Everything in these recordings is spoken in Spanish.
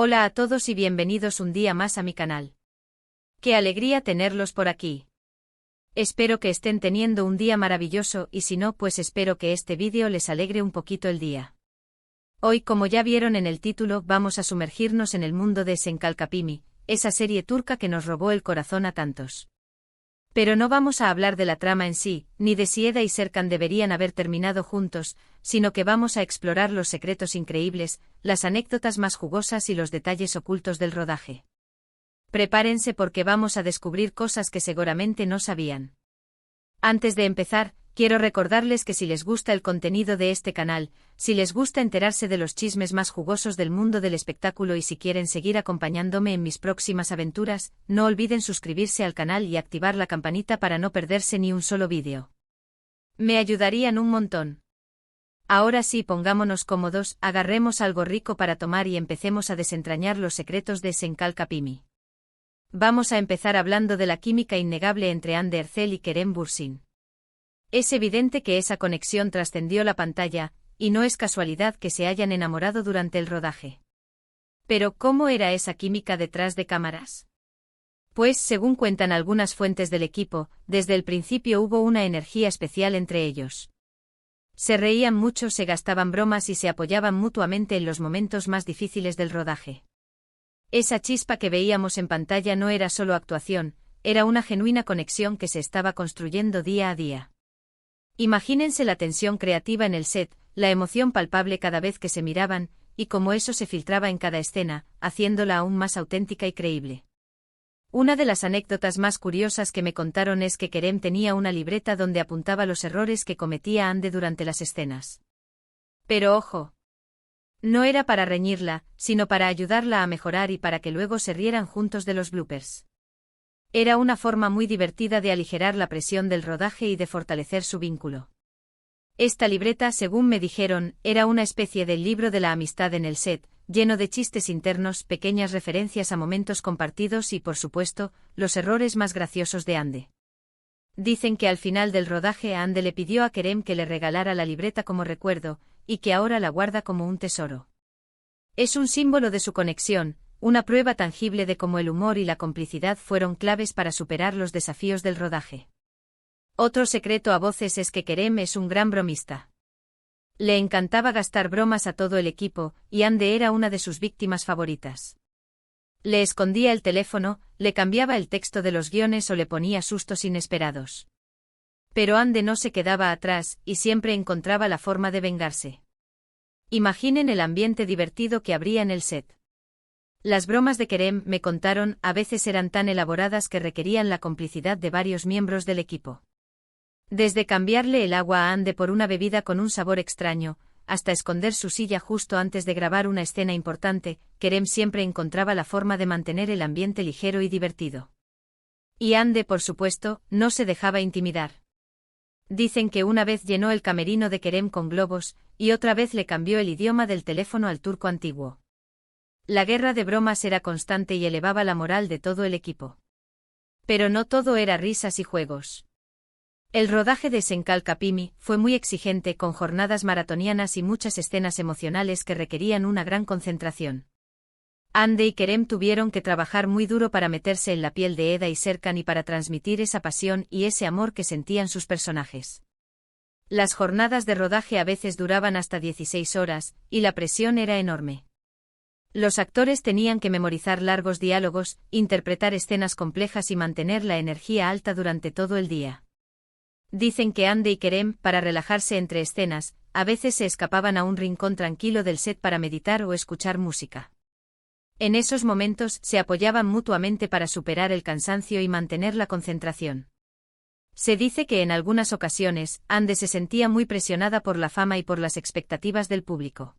Hola a todos y bienvenidos un día más a mi canal. ¡Qué alegría tenerlos por aquí! Espero que estén teniendo un día maravilloso y si no, pues espero que este vídeo les alegre un poquito el día. Hoy, como ya vieron en el título, vamos a sumergirnos en el mundo de Senkalkapimi, esa serie turca que nos robó el corazón a tantos. Pero no vamos a hablar de la trama en sí, ni de si Eda y Serkan deberían haber terminado juntos, sino que vamos a explorar los secretos increíbles, las anécdotas más jugosas y los detalles ocultos del rodaje. Prepárense porque vamos a descubrir cosas que seguramente no sabían. Antes de empezar, quiero recordarles que si les gusta el contenido de este canal, si les gusta enterarse de los chismes más jugosos del mundo del espectáculo y si quieren seguir acompañándome en mis próximas aventuras, no olviden suscribirse al canal y activar la campanita para no perderse ni un solo vídeo. Me ayudarían un montón. Ahora sí, pongámonos cómodos, agarremos algo rico para tomar y empecemos a desentrañar los secretos de Senkalkapimi. Vamos a empezar hablando de la química innegable entre Hande Erçel y Kerem Bürsin. Es evidente que esa conexión trascendió la pantalla, y no es casualidad que se hayan enamorado durante el rodaje. Pero, ¿cómo era esa química detrás de cámaras? Pues, según cuentan algunas fuentes del equipo, desde el principio hubo una energía especial entre ellos. Se reían mucho, se gastaban bromas y se apoyaban mutuamente en los momentos más difíciles del rodaje. Esa chispa que veíamos en pantalla no era solo actuación, era una genuina conexión que se estaba construyendo día a día. Imagínense la tensión creativa en el set, la emoción palpable cada vez que se miraban, y cómo eso se filtraba en cada escena, haciéndola aún más auténtica y creíble. Una de las anécdotas más curiosas que me contaron es que Kerem tenía una libreta donde apuntaba los errores que cometía Hande durante las escenas. Pero ojo, no era para reñirla, sino para ayudarla a mejorar y para que luego se rieran juntos de los bloopers. Era una forma muy divertida de aligerar la presión del rodaje y de fortalecer su vínculo. Esta libreta, según me dijeron, era una especie del libro de la amistad en el set, lleno de chistes internos, pequeñas referencias a momentos compartidos y, por supuesto, los errores más graciosos de Hande. Dicen que al final del rodaje Hande le pidió a Kerem que le regalara la libreta como recuerdo, y que ahora la guarda como un tesoro. Es un símbolo de su conexión, una prueba tangible de cómo el humor y la complicidad fueron claves para superar los desafíos del rodaje. Otro secreto a voces es que Kerem es un gran bromista. Le encantaba gastar bromas a todo el equipo, y Hande era una de sus víctimas favoritas. Le escondía el teléfono, le cambiaba el texto de los guiones o le ponía sustos inesperados. Pero Hande no se quedaba atrás, y siempre encontraba la forma de vengarse. Imaginen el ambiente divertido que habría en el set. Las bromas de Kerem, me contaron, a veces eran tan elaboradas que requerían la complicidad de varios miembros del equipo. Desde cambiarle el agua a Hande por una bebida con un sabor extraño, hasta esconder su silla justo antes de grabar una escena importante, Kerem siempre encontraba la forma de mantener el ambiente ligero y divertido. Y Hande, por supuesto, no se dejaba intimidar. Dicen que una vez llenó el camerino de Kerem con globos, y otra vez le cambió el idioma del teléfono al turco antiguo. La guerra de bromas era constante y elevaba la moral de todo el equipo. Pero no todo era risas y juegos. El rodaje de Senkalkapimi fue muy exigente, con jornadas maratonianas y muchas escenas emocionales que requerían una gran concentración. Hande y Kerem tuvieron que trabajar muy duro para meterse en la piel de Eda y Serkan y para transmitir esa pasión y ese amor que sentían sus personajes. Las jornadas de rodaje a veces duraban hasta 16 horas, y la presión era enorme. Los actores tenían que memorizar largos diálogos, interpretar escenas complejas y mantener la energía alta durante todo el día. Dicen que Hande y Kerem, para relajarse entre escenas, a veces se escapaban a un rincón tranquilo del set para meditar o escuchar música. En esos momentos se apoyaban mutuamente para superar el cansancio y mantener la concentración. Se dice que en algunas ocasiones, Hande se sentía muy presionada por la fama y por las expectativas del público.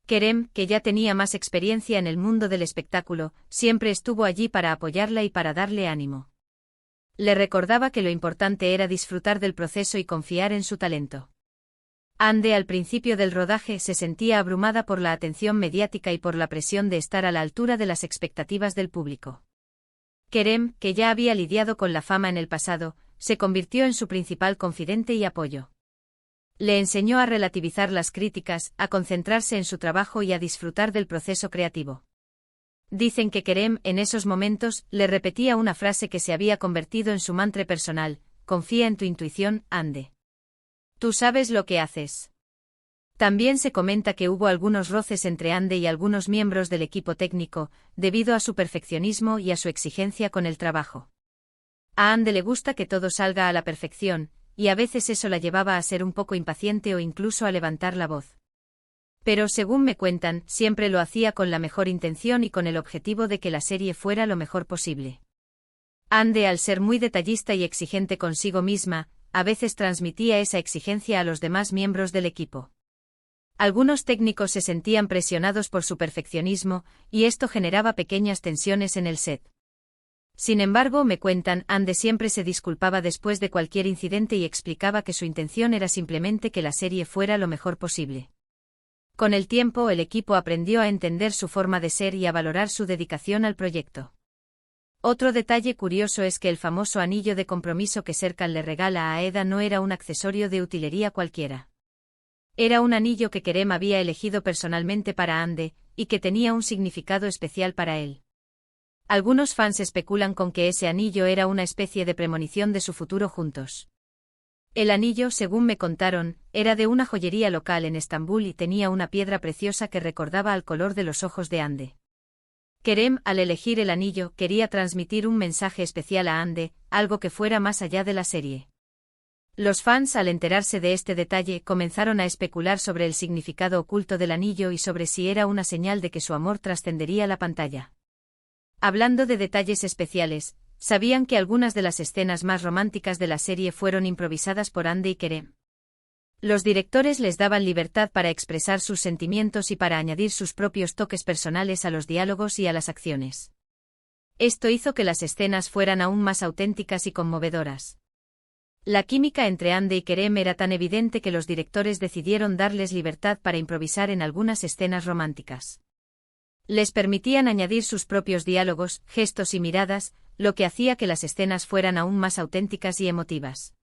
Kerem, que ya tenía más experiencia en el mundo del espectáculo, siempre estuvo allí para apoyarla y para darle ánimo. Le recordaba que lo importante era disfrutar del proceso y confiar en su talento. Hande al principio del rodaje se sentía abrumada por la atención mediática y por la presión de estar a la altura de las expectativas del público. Kerem, que ya había lidiado con la fama en el pasado, se convirtió en su principal confidente y apoyo. Le enseñó a relativizar las críticas, a concentrarse en su trabajo y a disfrutar del proceso creativo. Dicen que Kerem, en esos momentos, le repetía una frase que se había convertido en su mantra personal: confía en tu intuición, Ande. Tú sabes lo que haces. También se comenta que hubo algunos roces entre Ande y algunos miembros del equipo técnico, debido a su perfeccionismo y a su exigencia con el trabajo. A Ande le gusta que todo salga a la perfección, y a veces eso la llevaba a ser un poco impaciente o incluso a levantar la voz. Pero según me cuentan, siempre lo hacía con la mejor intención y con el objetivo de que la serie fuera lo mejor posible. Ande, al ser muy detallista y exigente consigo misma, a veces transmitía esa exigencia a los demás miembros del equipo. Algunos técnicos se sentían presionados por su perfeccionismo, y esto generaba pequeñas tensiones en el set. Sin embargo, me cuentan, Ande siempre se disculpaba después de cualquier incidente y explicaba que su intención era simplemente que la serie fuera lo mejor posible. Con el tiempo, el equipo aprendió a entender su forma de ser y a valorar su dedicación al proyecto. Otro detalle curioso es que el famoso anillo de compromiso que Serkan le regala a Eda no era un accesorio de utilería cualquiera. Era un anillo que Kerem había elegido personalmente para Ande, y que tenía un significado especial para él. Algunos fans especulan con que ese anillo era una especie de premonición de su futuro juntos. El anillo, según me contaron, era de una joyería local en Estambul y tenía una piedra preciosa que recordaba al color de los ojos de Ande. Kerem, al elegir el anillo, quería transmitir un mensaje especial a Ande, algo que fuera más allá de la serie. Los fans, al enterarse de este detalle, comenzaron a especular sobre el significado oculto del anillo y sobre si era una señal de que su amor trascendería la pantalla. Hablando de detalles especiales, ¿sabían que algunas de las escenas más románticas de la serie fueron improvisadas por Ande y Kerem? Los directores les daban libertad para expresar sus sentimientos y para añadir sus propios toques personales a los diálogos y a las acciones. Esto hizo que las escenas fueran aún más auténticas y conmovedoras. La química entre Ande y Kerem era tan evidente que los directores decidieron darles libertad para improvisar en algunas escenas románticas. Les permitían añadir sus propios diálogos, gestos y miradas, lo que hacía que las escenas fueran aún más auténticas y emotivas.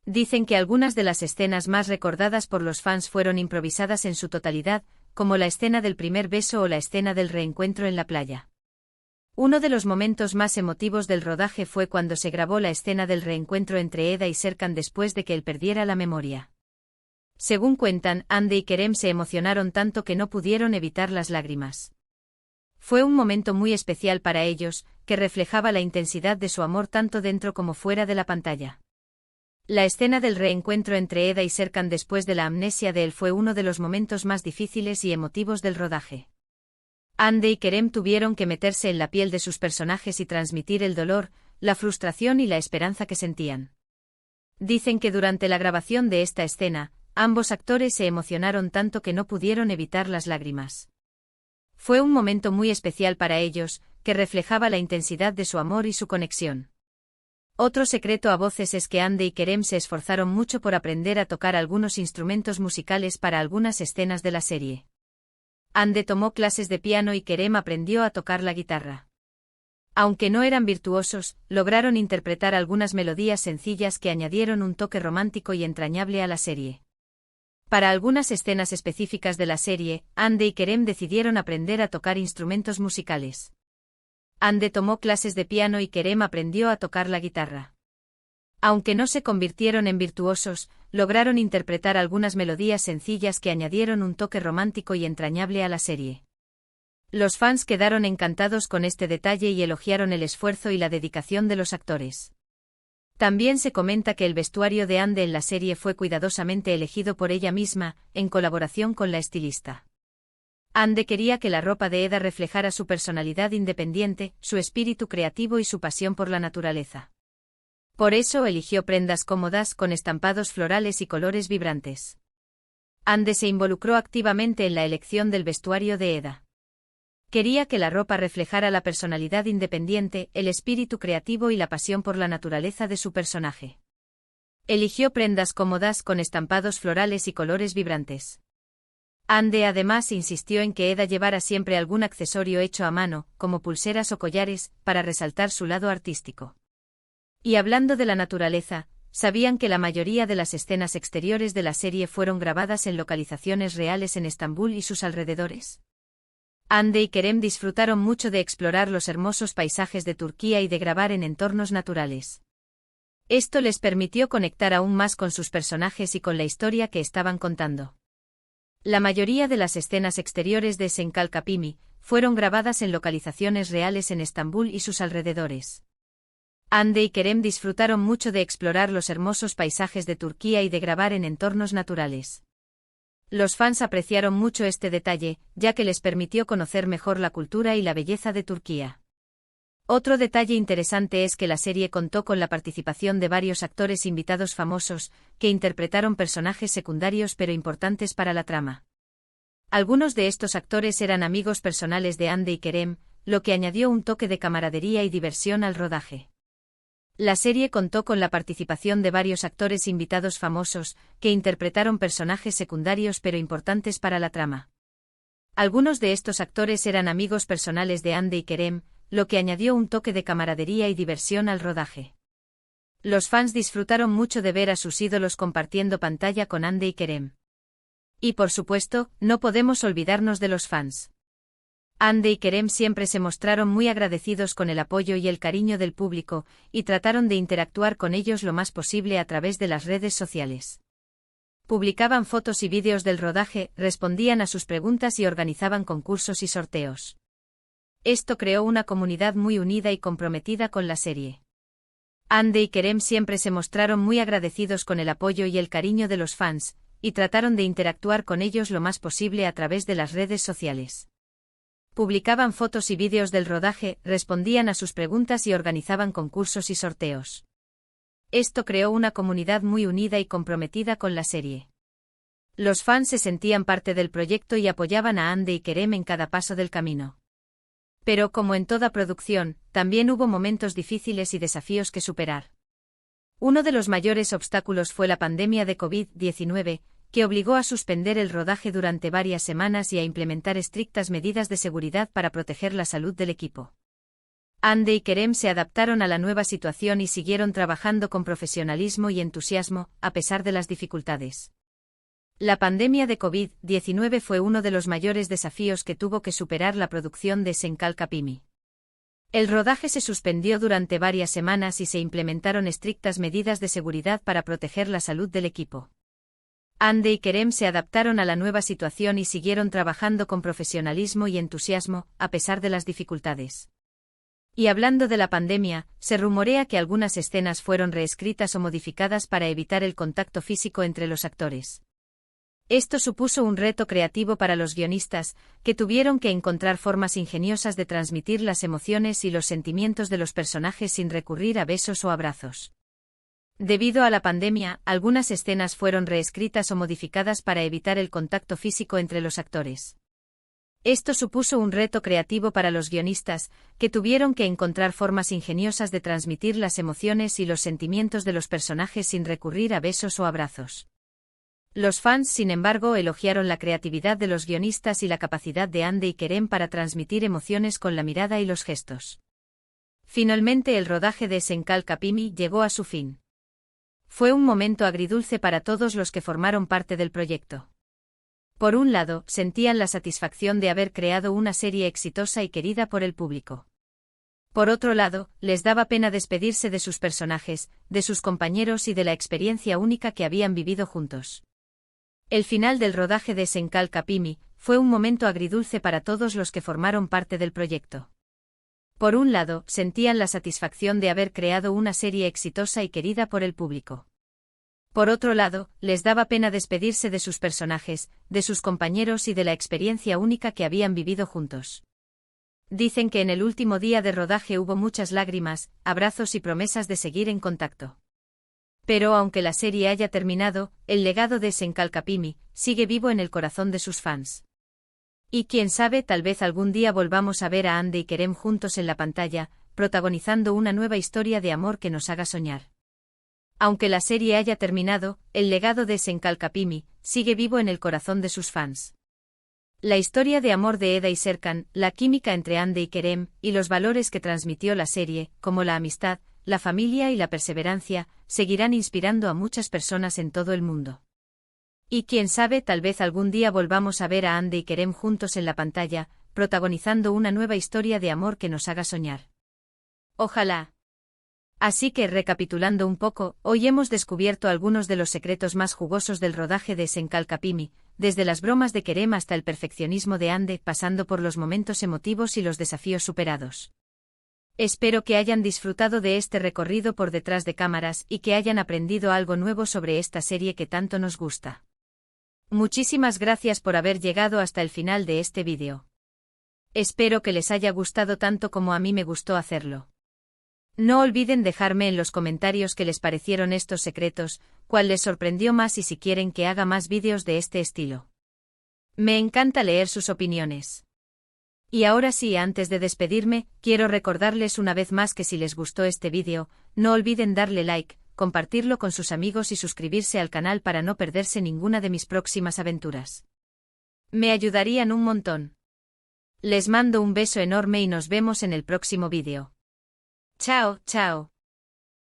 Dicen que algunas de las escenas más recordadas por los fans fueron improvisadas en su totalidad, como la escena del primer beso o la escena del reencuentro en la playa. Uno de los momentos más emotivos del rodaje fue cuando se grabó la escena del reencuentro entre Eda y Serkan después de que él perdiera la memoria. Según cuentan, Ande y Kerem se emocionaron tanto que no pudieron evitar las lágrimas. Fue un momento muy especial para ellos, que reflejaba la intensidad de su amor tanto dentro como fuera de la pantalla. La escena del reencuentro entre Eda y Serkan después de la amnesia de él fue uno de los momentos más difíciles y emotivos del rodaje. Ande y Kerem tuvieron que meterse en la piel de sus personajes y transmitir el dolor, la frustración y la esperanza que sentían. Dicen que durante la grabación de esta escena, ambos actores se emocionaron tanto que no pudieron evitar las lágrimas. Fue un momento muy especial para ellos, que reflejaba la intensidad de su amor y su conexión. Otro secreto a voces es que Ande y Kerem se esforzaron mucho por aprender a tocar algunos instrumentos musicales para algunas escenas de la serie. Ande tomó clases de piano y Kerem aprendió a tocar la guitarra. Aunque no eran virtuosos, lograron interpretar algunas melodías sencillas que añadieron un toque romántico y entrañable a la serie. Para algunas escenas específicas de la serie, Ande y Kerem decidieron aprender a tocar instrumentos musicales. Ande tomó clases de piano y Kerem aprendió a tocar la guitarra. Aunque no se convirtieron en virtuosos, lograron interpretar algunas melodías sencillas que añadieron un toque romántico y entrañable a la serie. Los fans quedaron encantados con este detalle y elogiaron el esfuerzo y la dedicación de los actores. También se comenta que el vestuario de Ande en la serie fue cuidadosamente elegido por ella misma, en colaboración con la estilista. Ande quería que la ropa de Eda reflejara su personalidad independiente, su espíritu creativo y su pasión por la naturaleza. Por eso eligió prendas cómodas con estampados florales y colores vibrantes. Ande se involucró activamente en la elección del vestuario de Eda. Quería que la ropa reflejara la personalidad independiente, el espíritu creativo y la pasión por la naturaleza de su personaje. Eligió prendas cómodas con estampados florales y colores vibrantes. Ande además insistió en que Eda llevara siempre algún accesorio hecho a mano, como pulseras o collares, para resaltar su lado artístico. Y hablando de la naturaleza, ¿sabían que la mayoría de las escenas exteriores de la serie fueron grabadas en localizaciones reales en Estambul y sus alrededores? Hande y Kerem disfrutaron mucho de explorar los hermosos paisajes de Turquía y de grabar en entornos naturales. Esto les permitió conectar aún más con sus personajes y con la historia que estaban contando. La mayoría de las escenas exteriores de Esenkalkapimi fueron grabadas en localizaciones reales en Estambul y sus alrededores. Hande y Kerem disfrutaron mucho de explorar los hermosos paisajes de Turquía y de grabar en entornos naturales. Los fans apreciaron mucho este detalle, ya que les permitió conocer mejor la cultura y la belleza de Turquía. Otro detalle interesante es que la serie contó con la participación de varios actores invitados famosos, que interpretaron personajes secundarios pero importantes para la trama. Algunos de estos actores eran amigos personales de Hande y Kerem, lo que añadió un toque de camaradería y diversión al rodaje. La serie contó con la participación de varios actores invitados famosos, que interpretaron personajes secundarios pero importantes para la trama. Algunos de estos actores eran amigos personales de Hande y Kerem, lo que añadió un toque de camaradería y diversión al rodaje. Los fans disfrutaron mucho de ver a sus ídolos compartiendo pantalla con Hande y Kerem. Y por supuesto, no podemos olvidarnos de los fans. Hande y Kerem siempre se mostraron muy agradecidos con el apoyo y el cariño del público, y trataron de interactuar con ellos lo más posible a través de las redes sociales. Publicaban fotos y vídeos del rodaje, respondían a sus preguntas y organizaban concursos y sorteos. Esto creó una comunidad muy unida y comprometida con la serie. Hande y Kerem siempre se mostraron muy agradecidos con el apoyo y el cariño de los fans, y trataron de interactuar con ellos lo más posible a través de las redes sociales. Publicaban fotos y vídeos del rodaje, respondían a sus preguntas y organizaban concursos y sorteos. Esto creó una comunidad muy unida y comprometida con la serie. Los fans se sentían parte del proyecto y apoyaban a Hande y Kerem en cada paso del camino. Pero como en toda producción, también hubo momentos difíciles y desafíos que superar. Uno de los mayores obstáculos fue la pandemia de COVID-19, que obligó a suspender el rodaje durante varias semanas y a implementar estrictas medidas de seguridad para proteger la salud del equipo. Hande y Kerem se adaptaron a la nueva situación y siguieron trabajando con profesionalismo y entusiasmo, a pesar de las dificultades. La pandemia de COVID-19 fue uno de los mayores desafíos que tuvo que superar la producción de Esenkalkapimi. El rodaje se suspendió durante varias semanas y se implementaron estrictas medidas de seguridad para proteger la salud del equipo. Hande y Kerem se adaptaron a la nueva situación y siguieron trabajando con profesionalismo y entusiasmo, a pesar de las dificultades. Y hablando de la pandemia, se rumorea que algunas escenas fueron reescritas o modificadas para evitar el contacto físico entre los actores. Esto supuso un reto creativo para los guionistas, que tuvieron que encontrar formas ingeniosas de transmitir las emociones y los sentimientos de los personajes sin recurrir a besos o abrazos. Debido a la pandemia, algunas escenas fueron reescritas o modificadas para evitar el contacto físico entre los actores. Esto supuso un reto creativo para los guionistas, que tuvieron que encontrar formas ingeniosas de transmitir las emociones y los sentimientos de los personajes sin recurrir a besos o abrazos. Los fans, sin embargo, elogiaron la creatividad de los guionistas y la capacidad de Hande y Kerem para transmitir emociones con la mirada y los gestos. Finalmente el rodaje de Esenkalkapimi llegó a su fin. Fue un momento agridulce para todos los que formaron parte del proyecto. Por un lado, sentían la satisfacción de haber creado una serie exitosa y querida por el público. Por otro lado, les daba pena despedirse de sus personajes, de sus compañeros y de la experiencia única que habían vivido juntos. El final del rodaje de Esenkalkapimi fue un momento agridulce para todos los que formaron parte del proyecto. Por un lado, sentían la satisfacción de haber creado una serie exitosa y querida por el público. Por otro lado, les daba pena despedirse de sus personajes, de sus compañeros y de la experiencia única que habían vivido juntos. Dicen que en el último día de rodaje hubo muchas lágrimas, abrazos y promesas de seguir en contacto. Pero aunque la serie haya terminado, el legado de Esenkalkapimi sigue vivo en el corazón de sus fans. Y quién sabe, tal vez algún día volvamos a ver a Hande y Kerem juntos en la pantalla, protagonizando una nueva historia de amor que nos haga soñar. Aunque la serie haya terminado, el legado de Esenkalkapimi sigue vivo en el corazón de sus fans. La historia de amor de Eda y Serkan, la química entre Hande y Kerem, y los valores que transmitió la serie, como la amistad, la familia y la perseverancia, seguirán inspirando a muchas personas en todo el mundo. Y quién sabe, tal vez algún día volvamos a ver a Hande y Kerem juntos en la pantalla, protagonizando una nueva historia de amor que nos haga soñar. Ojalá. Así que, recapitulando un poco, hoy hemos descubierto algunos de los secretos más jugosos del rodaje de Senkalkapimi, desde las bromas de Kerem hasta el perfeccionismo de Ande, pasando por los momentos emotivos y los desafíos superados. Espero que hayan disfrutado de este recorrido por detrás de cámaras y que hayan aprendido algo nuevo sobre esta serie que tanto nos gusta. Muchísimas gracias por haber llegado hasta el final de este vídeo. Espero que les haya gustado tanto como a mí me gustó hacerlo. No olviden dejarme en los comentarios qué les parecieron estos secretos, cuál les sorprendió más y si quieren que haga más vídeos de este estilo. Me encanta leer sus opiniones. Y ahora sí, antes de despedirme, quiero recordarles una vez más que si les gustó este vídeo, no olviden darle like, compartirlo con sus amigos y suscribirse al canal para no perderse ninguna de mis próximas aventuras. Me ayudarían un montón. Les mando un beso enorme y nos vemos en el próximo vídeo. Chao, chao.